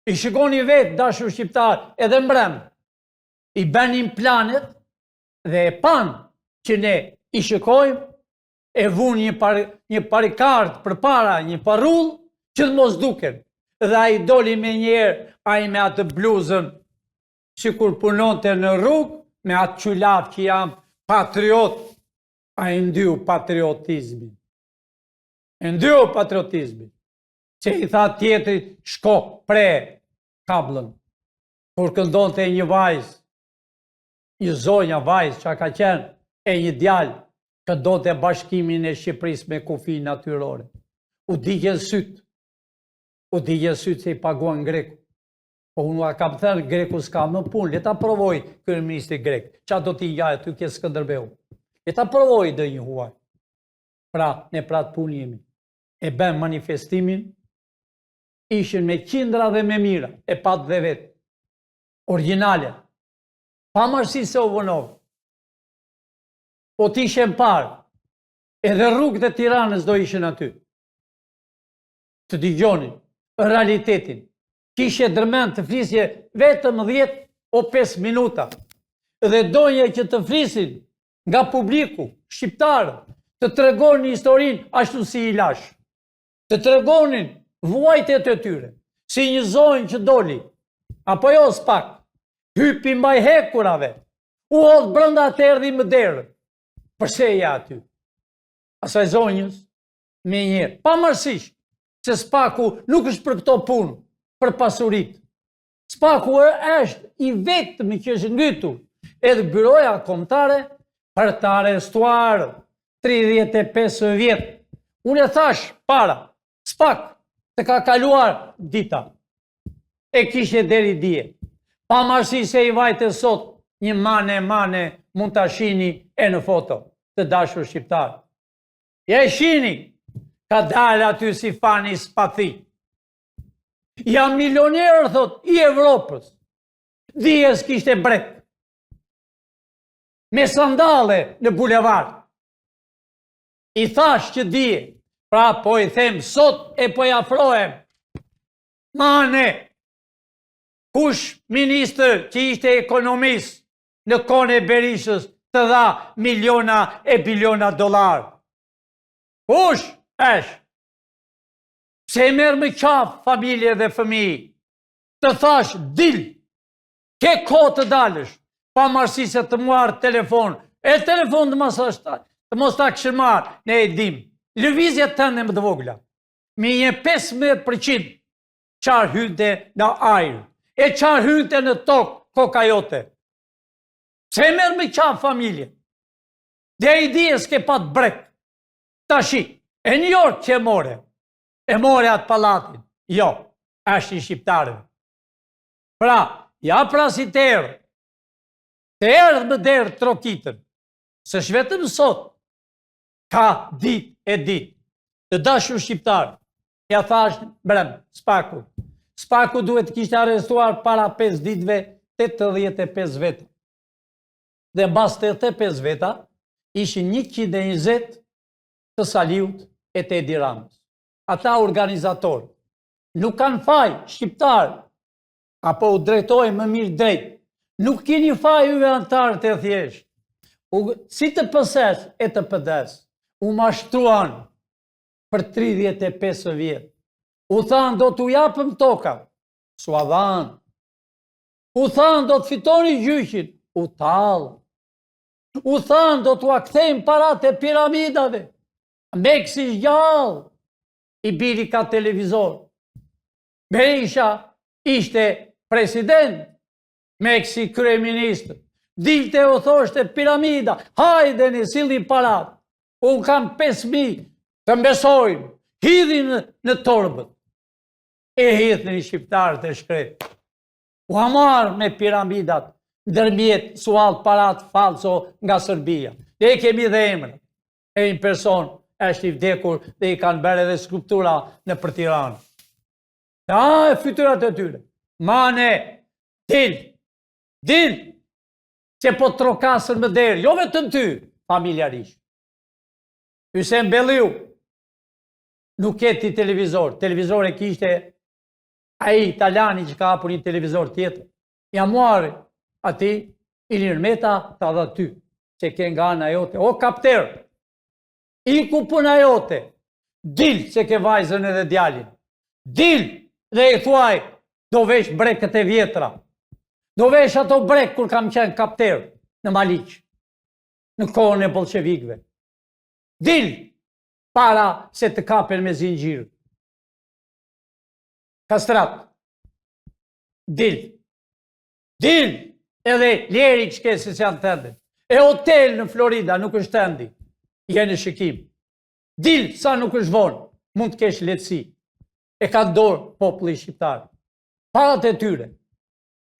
Speaker 1: I shikoni vetë, dashur shqiptar, edhe mbrëm. I bënin planet dhe e panë që ne i shikojmë, e vunë një parikard për para, një parull, që të mos duken. Dhe a i doli me njerë, a i me atë bluzën, që kur punonte në rrugë, me atë qylaf që jam patriot, a i ndyu patriotizmin. Ndyu patriotizmin. Që i tha tjetrit, shko, pre kablën. Kur këndon të një vajzë, një zonja vajzë që ka qenë, e një djalë, këndon të bashkimin e Shqipërisë me kufi natyrore. U digjen sytë. U digjen sytë se i paguan greku. Po unë kam thënë, greku s'ka më punë, le ta provoj kryeministri grek. Qa do t'i njajë, ty kje Skënderbeu. Le ta provoj dhe një huaj. Pra, ne pratë punë jemi. E bëm manifestimin, ishin me qindra dhe me mira, e patë dhe vetë. Originale. Pa marësi se u vënovë. Po t'ishen parë, edhe rrugët e Tiranës do ishen aty. Të digjonin, realitetin. Kishe dërmen të flisje vetëm 10 o 5 minuta. Dhe donje që të flisin nga publiku, shqiptarë, të tregonin historinë ashtu si i lash, të tregonin vuajtjet e tyre, si një zonjë që doli, apo jo s'pak, hypi mbaj hekurave, u hodh brenda të erdhi më derë. Përse ja aty? Asaj zonjës, me njerë, pavarësisht se Spaku nuk është për këto punë, për pasurit. Spaku është i vetmi që është ngritur edhe byroja kombëtare për të arrestuar 35 vjetë. Unë e thash para, Spak të ka kaluar dita, e kishe deri dje. Pavarësisht se i vajte sot një mane mund të shihni e në foto të dashur shqiptar. Ja e shihni, ka dalë aty si fani spathi. Jam milionerë, thot, i Evropës. Dijes kishte brek. Me sandale në bulevard. I thash që dije, pra po i them sot e po i afrohem. Mane, kush ministër që ishte ekonomist në kohën e Berishës të dha miliona e biliona dollar? Kush është? Pse merë me qafë familje dhe fëmijë? Të thash, dil, ke kohë të dalësh, pavarësisht se të marrë telefon, e telefon të mos ta këshë marrë, ne e dim. Lëvizjet tënde më të vogla, me një 15% qarë hynte në ajrë, e qarë hynte në tokë koka jote. Pse merë me qafë familje? Dhe i dije s'ke pat brek. Tashi, e New York që e more atë palatin. Jo, është i shqiptarëve. Pra, ja pra si të erdhë më derë trokitën, se shvetëm sot, ka dit e dit, të dashur shqiptarë, ja thash brem, Spaku. Spaku duhet kishte arrestuar para 5 ditëve 85 veta. Dhe mbas 85 veta, ishin 120 të Saliut e të Edi Ramës. Ata organizatorë nuk kanë faj shqiptarë, apo u drejtojnë më mirë drejt. Nuk keni faj ju antarët e thjesht. Si të pëses e të pëdes, u mashtruan për 35 vjetë. U thanë do t'u japëm toka, s'u adhanë. U thanë do t'fitoni gjyqin, u talë. U thanë do t'u akthejmë parat e piramidave, Meksi gjallë, i biri ka televizor. Berisha ishte president, Meksi kryeministër. Dilte u thoshte piramida, hajde në silli parat. Unë kam 5.000 të mbesojnë, hidhin në torbët. E hidhin i shqiptarët e shkretë. U amarë me piramidat, ndërmjet sualt parat falso nga Serbia. Dhe kemi dhe emrë. E një person është i vdekur dhe i kanë bërë edhe skulptura në për Tiranë. E fytyrat e tyre. Mane, dil, që po trokasën më derë, jo vetëm ty, familjarisht. Hysem Belliu nuk keti televizor. Televizor e kishte ai italiani që ka hapur një televizor tjetër. Ja muari ati, Ilir Meta ta dha ty, që ke nga ana jote. O kapter, i ku puna jote, dil që ke vajzën edhe djalin. Dil dhe i thuaj, do vesh brekët e vjetra. Do vesh ato brek kur kam qenë kapter në Maliq, në kohën e bolshevikëve. Dil, para se të kapen me zingjirë. Kastrat, dil, edhe leri që ke se janë tënde. E hotel në Florida nuk është tëndi, jenë shikim. Dil, sa nuk është vonë, mund të kesh letësi. E ka dorë populli shqiptar. Parat e tyre,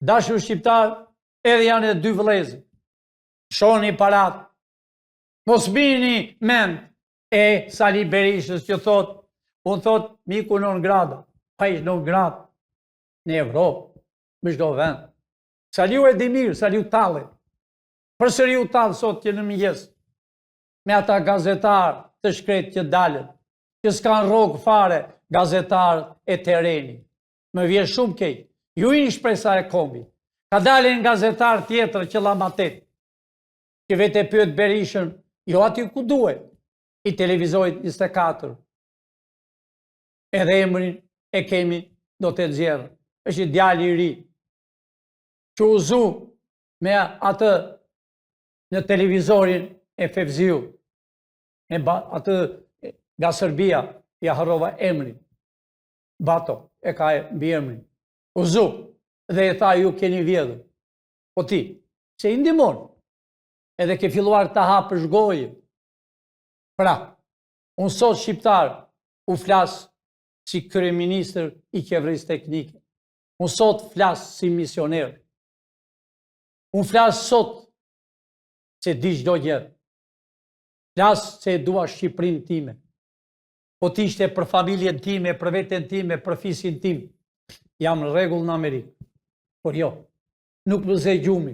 Speaker 1: dashur shqiptar, edhe janë e 2 vëllezër. Shoni parat, mos bini mend e Sali Berishës që thot, unë thot, miku non grada, pa ish non grad në Evropë, më shdo vend. Saliu e di mirë, Saliu talë. Përsëri u talë sot që në mëngjes, me ata gazetarë të shkret që dalën, që s'kan rogë fare gazetarë e tereni. Më vjen shumë kejtë. Ju i shpresa e kombi. Ka dalën gazetarë tjetër që lamatet. që vetë e pyet Berishën, jo aty ku duhet, i televizorit 24. Edhe emrin e kemi, do të nxjerrë. Është i djali i ri, që uzu me atë në televizorin e Fevziu, atë nga Serbia, ja harrova emrin, Bato, e ka mbi emrin. Uzu, dhe e tha ju keni vjedhur. Po ti, se i ndihmon, edhe ke filluar të hapësh gojë. Pra, unë sot shqiptar u flas si kryeministër i qeverisë teknike. Unë sot flas si misioner. Unë flas sot se di çdo gjë. Flas se e dua Shqipërinë time. Po t'ishte për familjen time, për veten time, për fisin tim. Jam në rregull në Amerikë. Por jo, nuk më zë gjumi.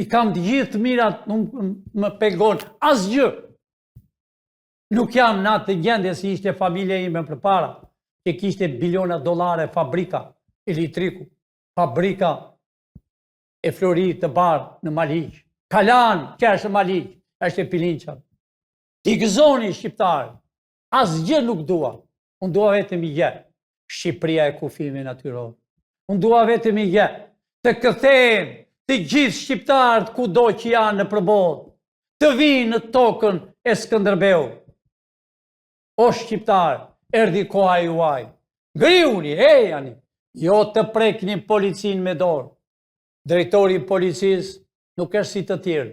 Speaker 1: I kam të gjithë mirat, nuk më pegon asgjë. Nuk jam në atë gjendje si ishte familja ime përpara, që kishte biliona dollare fabrika elektriku, fabrika e florit të bardh në Maliq. Kalan, që është Maliq, është e Pilinqa. Ti gëzoni shqiptarë, asgjë nuk dua. Unë dua vetëm i gjë, Shqipëria e kufijve natyror. Unë dua vetëm i gjë, të kthehen të gjithë shqiptarët kudo që janë në përballë, të vinë në tokën e Skënderbeut. O shqiptar, erdhi koha juaj. Ngriuni, ejani, jo të prekni policinë me dorë. Drejtori i policisë nuk është si të tjerë,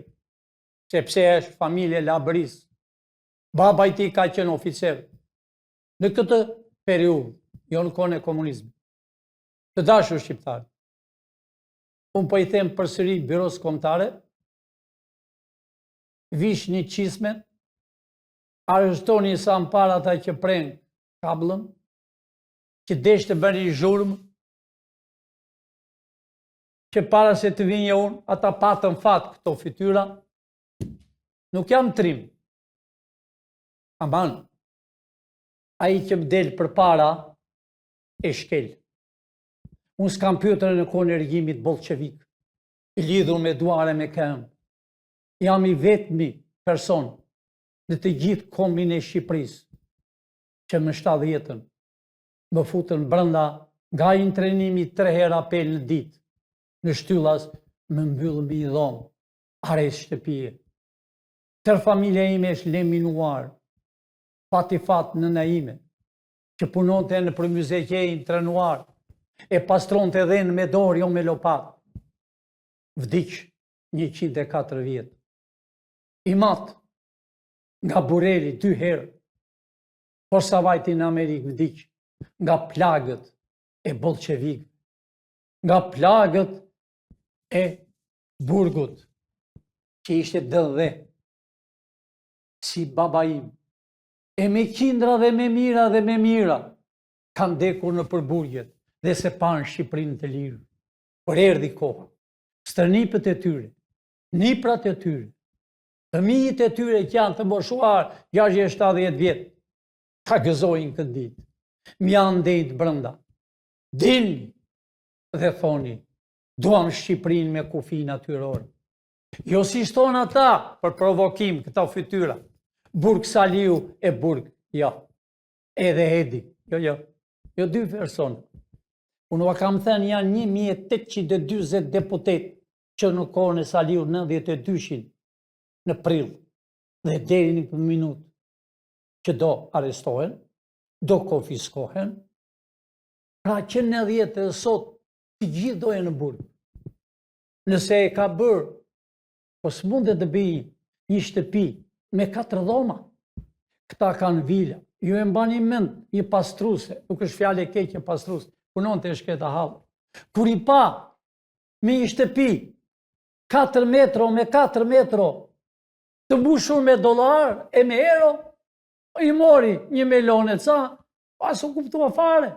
Speaker 1: sepse është familje labëris. Baba i tij ka qenë oficer. Në këtë periudhë, jo në kohën e komunizmit. Të dashur shqiptar, unë po i them përsëri Biros Kombëtare, vishni çizmet, arrestoni sa më parë ata që prejnë kabllën, që desh të bëni zhurmë, që para se të vinje unë, ata patën fat këto fytyra, nuk jam trim. Aman, ai që më del për para, e shkel. Unë s'kam pyetur në kohën e regjimit bolshevik, i lidhur me duare me këmbë. Jam i vetmi person në të gjithë kombin e Shqipërisë që më 70-ën më futën brenda nga intrenimi 3 herë apel në ditë. Në shtyllas më mbyllën mbi dhomë, arrest shtëpie. Tër familja ime është leminuar, pati fat nëna ime, që punonte në për myzeqejin trenuar, e pastronte dhënë me dorë, jo me lopat. Vdiq 104 vjetë. I mat nga bureli 2 herë, por sa vajti në Amerikë vdiq nga plagët e bolshevik, nga plagët e burgut, që ishte dëdhe, si baba im, e me qindra dhe me mira, kanë dekur në përburgjet dhe se panë Shqipërinë të lirë. Por erdhi koha, stërnipët e tyre, niprat e tyre, fëmijët e tyre që janë të moshuar 60-70 vjetë, ta gëzojnë këtë ditë, m'janë ndejtë brënda. Dilni dhe thoni, duam Shqipërinë me kufi natyror. Jo si shton ata për provokim këta fytyra, Burg Saliu e Burg, jo, edhe Edi, jo 2 persona. Unë va kam thënë janë 1820 deputet që në kohën e Saliu 92-shin në prill dhe deri në për minutë që do arrestohen, do konfiskohen, pra që në 10 e sot të gjithë dojë në burg. Nëse e ka bërë, po s'mundet të bëjë një shtëpi me 4 dhoma, këta kanë vila, ju e mbani mend një pastruse, nuk është fjalë e keqe pastruse, punon të shketa hallë. Kur i pa me një shtëpi 4 metro me 4 metro, të mbushur me dollar e me euro, i mori 1 milion e ca, pas u kuptua fare.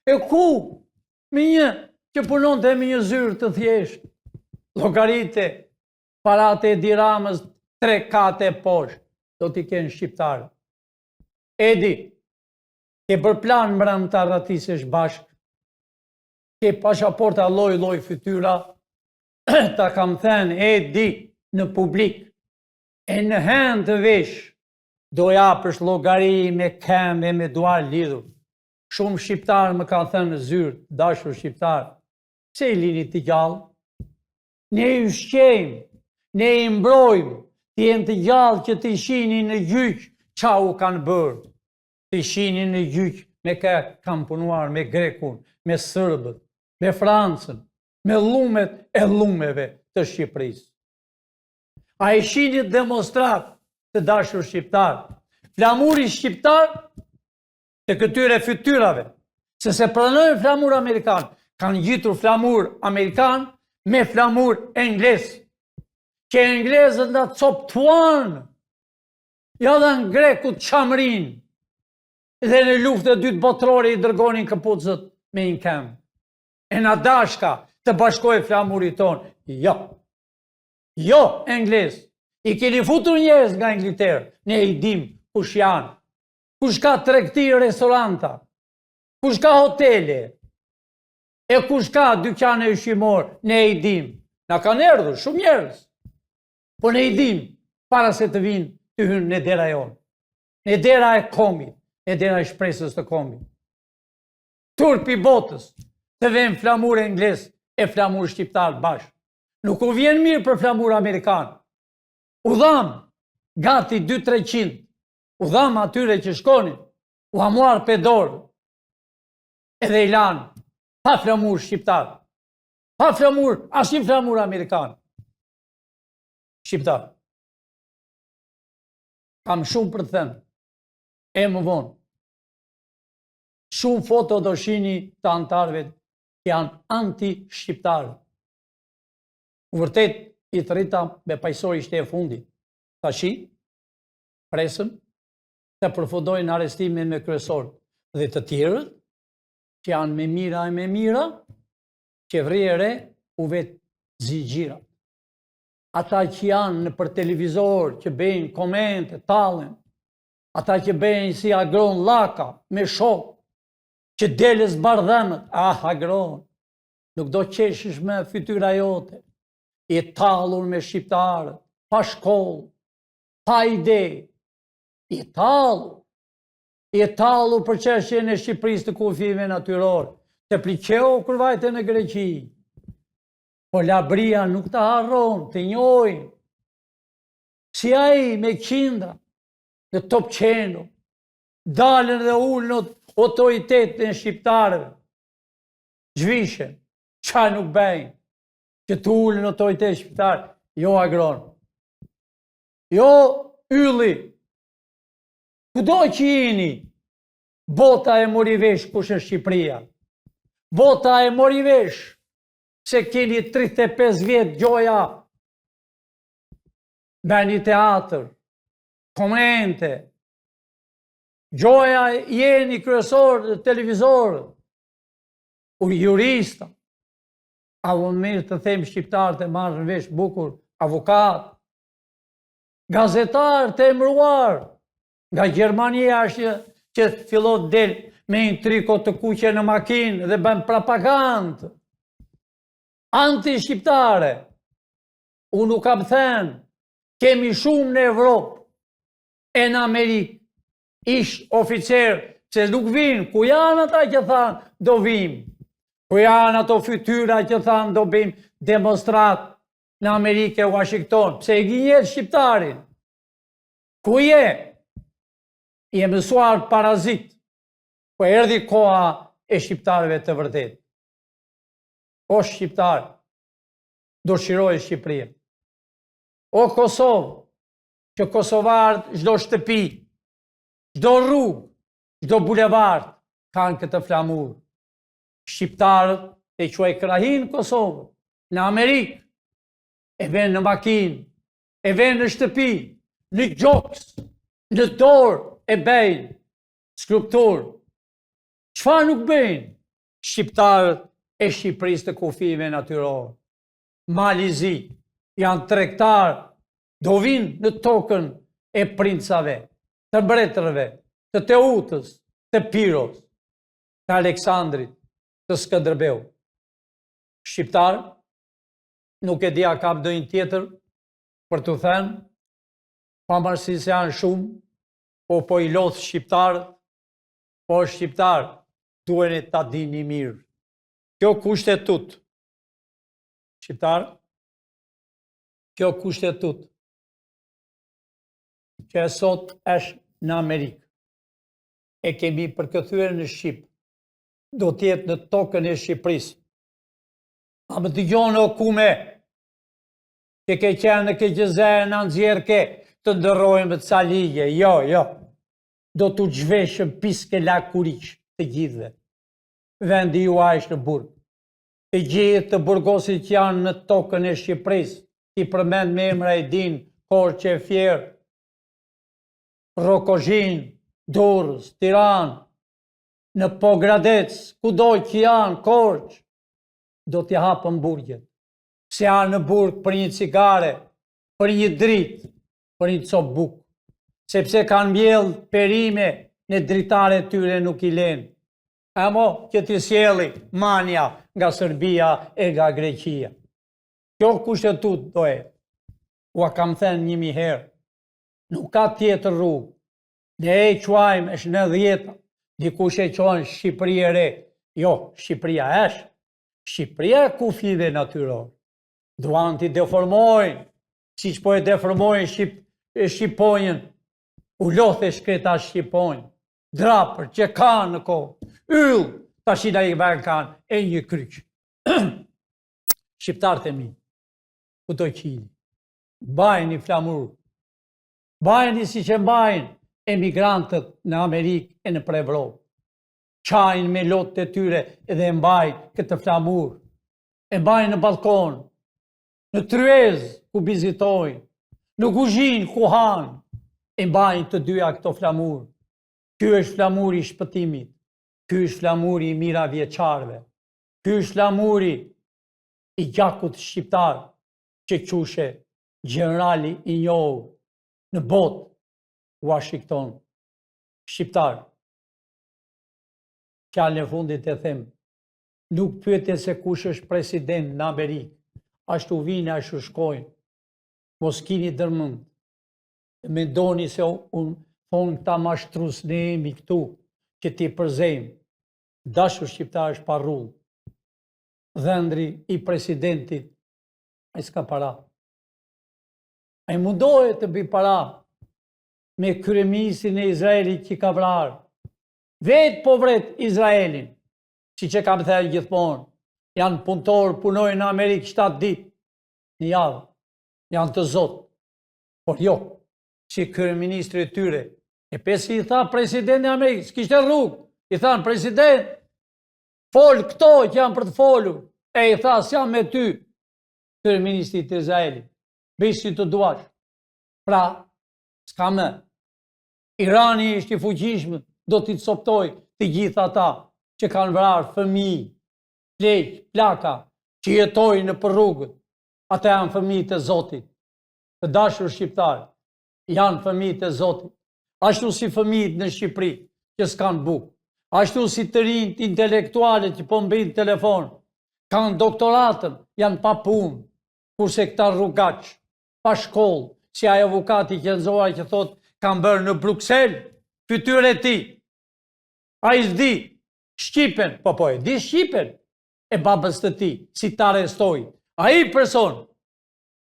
Speaker 1: E ku me një që punon të me një zyrë të thjesht, llogarite, parate e diramës 3 kate poshtë, do t'i kenë shqiptarë. Edi, ke bërë plan mbrëm të arratisesh bashkë, ke pashaporta lloj fytyra, ta kam thënë, Edi, në publik, e në hen të vesh, do japësh llogari me këmbë me duar lidhur. Shumë shqiptarë më kanë thënë në zyrë, dashur shqiptar, pse i lini të gjallë? Ne i ushqejmë, ne i mbrojmë, të jenë të gjallë që të shihni në gjyq qa u kanë bërë. Të shihni në gjyq me ka kanë punuar me Grekun, me Sërbët, me Francën, me llumet e llumeve të Shqipërisë. A i shihni demonstrat të dashur shqiptar, flamuri shqiptar të këtyre fytyrave, se se pranojnë flamur amerikan, kanë gjitur flamur amerikan me flamur engles, që englezët nga coptuan, ja dhe në grekut qamrin, dhe në luftë e dytë botërore i dërgonin këpucët me inkem. E na dashka të bashkoj flamurit tonë, jo. Jo, englez. I keni futur njerëz nga Ingilterë, ne i dim kush janë, kush ka tregti restoranta, kush ka hotele, e kush ka dyqane ushqimor, ne i dim. Na kanë erdhur shumë njerëz, po ne i dim para se të vinë të hynë në dera jonë, në dera e komit, në dera e shpresës të komit. Turpi botës, të vjen flamur engles e flamur shqiptar bashkë. Nuk u vjen mirë për flamur amerikan. U dham gati 200-300, u dham atyre që shkonin, u hamuar pe dorë, edhe i lanë, pa flamur shqiptar, pa flamur, asnjë flamur amerikan. Shqiptar. Kam shumë për të thënë, e më vonë. Shumë foto do shihni të antarëve që janë anti-shqiptarë. Vërtet, i të rrita me pajsori ishte e fundit. Tashi, presëm, të përfundojnë arestimin me kryesor dhe të tjerët, që janë me mira e me mira, qevria e re u vetë zigjira. Ata që janë në për televizor, që bëjnë komente, tallen, ata që bëjnë si agron laka, me shok, që delës bardhëmët, agron, nuk do qeshësh me fytyra jote, i tallur me shqiptarët, pa shkollë, pa ide, i tallur për çështjen e Shqipërisë të kufive natyror, të pliqeu kur vajte në Greqi. Po labria nuk të harron, të njojnë. Si ai me qindra, në top qeno, dalën dhe ullën autoritetin e shqiptarëve. Zhvishen, qa nuk bëjnë. Që të ullën autoritet shqiptar, jo agron. Jo ylli. Kudo që jeni, bota e mori vesh kush është Shqipëria. Bota e mori vesh se keni 35 vjet gjoja. Bëni teatr, komente. Gjoja jeni kryesor të televizor. Jurista. A unë mirë të them shqiptarët e marrën vesh bukur, avokat, gazetar të emruar, nga Gjermania është që fillot del me një triko të kuqe në makinë dhe bën propagandë. Anti-shqiptare. Unë nuk kam thënë, kemi shumë në Evropë, e në Amerikë, ish oficer, se nuk vinë, ku janë ata që thanë, do vimë. Ku janë ato fytyra që thanë do bëjmë demonstrat në Amerikë e Washington. Pse e gjenjet shqiptarin? Ku je? Je mësuar parazit. Po erdhi koha e shqiptarëve të vërtet. O shqiptar, do shiroj Shqipëria. O Kosovë, që Kosovarët çdo shtëpi, çdo rrugë, çdo bulevard kanë këtë flamur. Shqiptarët e quaj krahin Kosovë, në Amerikë, e ven në makinë, e ven në shtëpi, në gjoks, në dorë e bëjnë, skulptur. Çfarë nuk bëjnë? Shqiptarët e Shqipërisë të kufive natyror. Malizi, janë tregtar, do vinë në tokën e princave, të mbretërve, të Teutës, të Piros, të Aleksandrit, të Skënderbeu. Shqiptar, nuk e dia kam ndonjë tjetër, për të thënë, pavarësisht se janë shumë, po i lodh shqiptarët, po shqiptarë duhen ta dini mirë. Kjo kushtetut, shqiptarë, kjo kushtetut, që e sot është në Amerikë, e kemi përkëthyer në Shqipë, do tjetë në tokën e Shqipërisë. A më të gjonë o kume, që ke qenë në KQZ në nëzjerë të ndërrojmë të ca ligje. Jo. Do të gjveshëm piske la kuriq të gjithve. Vendi ju ashtë në burg. Të gjithë të burgosit që janë në tokën e Shqipërisë, i përmend me emra e din, Korçë e Fjerë, Rokozhin, Durrës, Tiranë, në Pogradec, kudo që janë Korçë, do t'ja hapën burgjet. Se janë në burg për një cigare, për një dritë, për një copë bukë. Sepse kanë mbjellë perime në dritare tyre nuk i lenë. Amo që t'i sjeli manja nga Serbia e nga Greqia. Kjo kushtetut do e. Ua kam thënë 1000 herë. Nuk ka tjetër rrugë. Ne e quajmë është në 10, dikush e quajnë Shqipëri e re. Jo, Shqipëria është. Shqipëria e kufive natyror. Duan t'i deformojnë, si që po e deformojnë Shqiponjën, u lothe shkreta Shqiponjë, drapër që kanë në kohë, yllë, ta shida i vërë kanë, e një kryqë. Shqiptarët e mi, ku do qini, bajni flamur, bajni si që bajnë emigrantët në Amerikë e në Evropë. Qajnë me lotë të tyre edhe mbajnë këtë flamur, e mbajnë në balkon, në tryezë ku vizitojnë, në kuzhinë ku hanë, e mbajnë të dyja këto flamur. Ky është flamuri i shpëtimit, ky është flamuri i mira vjeçarve, ky është flamuri i gjakut shqiptar që qushe generali i njohur në botë, Washington, shqiptar. Fjalën e fundit e them, nuk pyete se kush është president në Amerikë, ashtu vinë, ashtu shkojnë, mos kini dërmend, mendoni se unë thonë këta mashtrus ne jemi këtu, që ti përzejmë, dashur shqiptar është parrull, dhëndri i presidentit, a i s'ka para. A i mundohet të bëj para me kryeministrin e Izraelit që ka vrarë, vetë po vret Izraelin, si që kam thënë gjithmonë, janë punëtorë, punojnë në Amerikë 7 ditë në javë, janë të zotë. Por jo, si kryeministri e tyre, e pesi i tha presidenti e Amerikë, s'kishte rrugë, i thanë president, folë këto që janë për të folur, e i tha s'jam me ty, kryeministri të Izraelit, bëj si të duash. Pra, s'ka më. Irani është i fuqishëm, do t'i coptoj të gjitha ata që kanë vrarë fëmijë, pleq, plaka, që jetojnë në për rrugët. Ata janë fëmijët e Zotit. Të dashur shqiptarë, janë fëmijët e Zotit. Ashtu si fëmijët në Shqipëri, që s'kanë bukë. Ashtu si të rinjt intelektuale që po mbin telefon, kanë doktoratën, janë pa punë, kurse këta rrugaqë, pa shkollë, si ajo avukati që nëzora që thotë, kanë bërë në Bruxelles, fytyrë e ti. A i s'di Shqipen, po e di Shqipen, e babës të ti, si të arrestoj. A i person,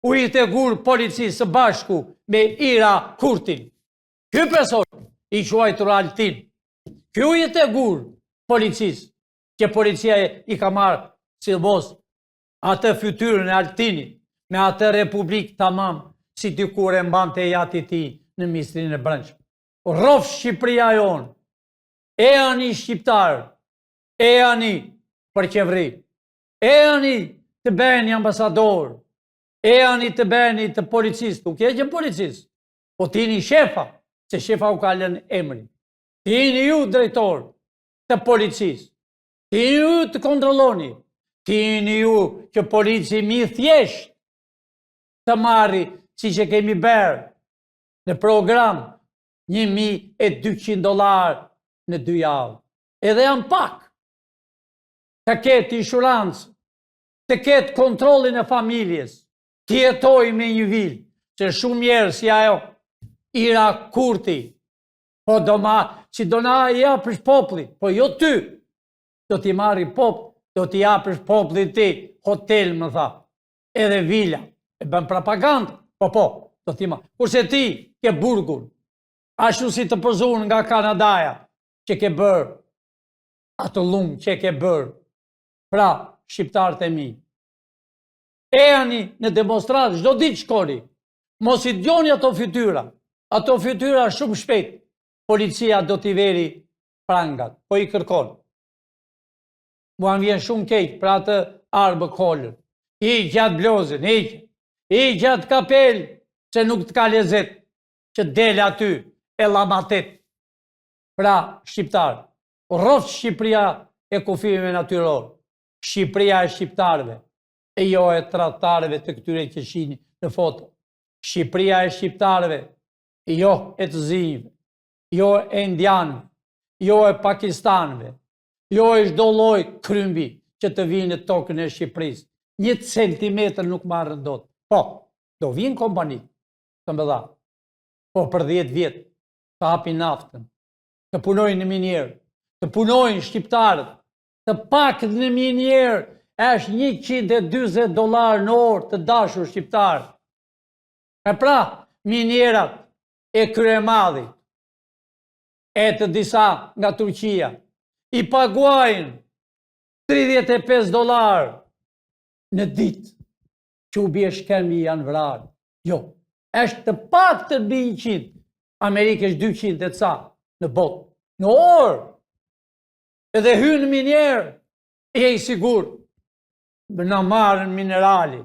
Speaker 1: u i të gurë policisë së bashku me Ira Kurtin. Ky person, i quajtur Altin. Ky u i të gurë policisë, që policia i ka marë si mos atë fytyrën e Altinit, me atë republikë tamam, si dikur e mbante e jati ti në Ministrinë e Brendshme. Rof Shqipëria jonë, e ani shqiptarë, e ani për qevri, e ani të bëni ambasador, e ani të bëni të policistë, nuk e që policistë, po tini shefa, se shefa u ka lënë emrin, tini ju drejtor të policisë, tini ju të kontrolloni, tini ju që polici mi thjesht të marri, si që kemi bërë në program $1.200 në 2 javë. Edhe janë pak. Të ketë inshurancë, të ketë kontrolin e familjes, të jetoj me një vilë, se shumë njerë si ajo, Ira Kurti, po si do na japësh popli, po jo ty, do t'i marri do t'i japësh popli ti, hotel, më tha, edhe vila, e bën propagandë, po, do t'i marri. Kurse ti, ke burgun, ashtu si të përzun nga Kanadaja, që ke bërë, atë lumë që ke bërë, pra, shqiptarët e mi. Ejani në demonstratë, çdo ditë shkoni, mos i djoni ato fytyra shumë shpejt, policia do t'i veri prangat, po i kërkon. Mua më vjen shumë keq për atë arbë kolën. I gjatë blozën, i gjatë kapel, se nuk t'ka lezet, që del aty e lamatet. Pra, shqiptar, rrofë Shqipëria e kufijeve natyror, Shqipëria e shqiptarve, e jo e tradhtarëve të këtyre që shihni në foto. Shqipëria e shqiptarve, jo e të zinjve, jo e indianëve, jo e pakistanëve, jo e çdo lloj krymbi që të vinë në tokën e Shqipërisë. 1 centimetër nuk marrën dot. Po, do vinë kompani të mëdha. Po për 10 vjet të hapin naftën, të punojnë në minierë, të punojnë shqiptarët, të pakët në minierë është $140 në orë të dashur shqiptarë. E pra, minierat e Kryemadhit, e të disa nga Turqia, i paguajnë $35 në ditë, që u bie shkemi janë vrarë. Jo, është të pak të mbi 100, Amerikë është 200 e ca në botë, në orë, edhe hynë minierë, e i sigur, në marën minerali,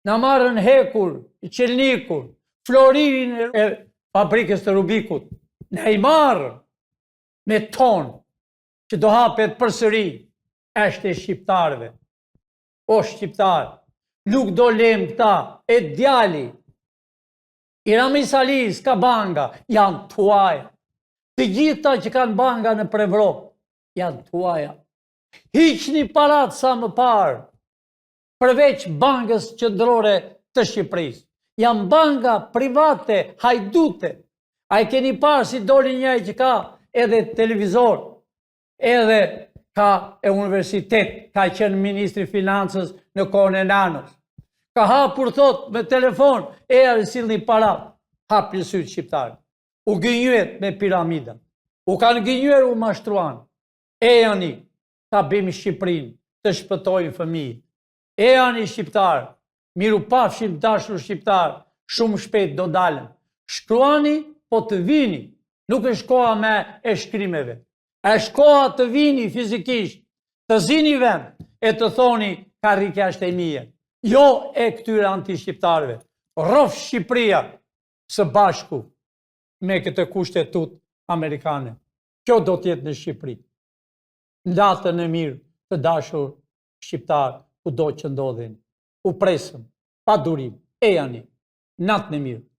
Speaker 1: në marën hekur, qelnikur, floririn e fabrikës të Rubikut, në i marë me tonë, që do hapet përsëri, është e shqiptarëve. O shqiptarë, nuk do lem këta, e djali, i Rami Sali s'ka banga, janë tuaja. Të gjitha që kanë banga në Evropë, janë tuaja. Hiqni parat sa më parë, përveç bankës qendrore të Shqipërisë. Janë banga private, hajdute. A i keni parë si doli njëri që ka edhe televizor, edhe ka e universitet, ka qenë ministri financës në kohën e nanës. Ka hapur thot me telefon, e silni parat, hapi sytë shqiptarë. U gënjyet me piramida. U kanë gënjyer, u mashtruan. E janë, ta bëjmë Shqipërinë, të shpëtojnë fëmijë. E janë shqiptarë, miru pafshim dashur shqiptarë, shumë shpejt do dalën. Shkruani, po të vini, nuk është koha me e shkrimeve. Është koha të vini fizikisht, të zini vend, e të thoni karrika është e mia. Jo e këtyre anti-shqiptarëve. Rrofë Shqipëria së bashku me këtë kushtetut amerikane. Kjo do t'jetë në Shqipëri. Natën e mirë të dashur shqiptar, ku do që ndodhin. U presëm, pa durim, e janë, natën e mirë.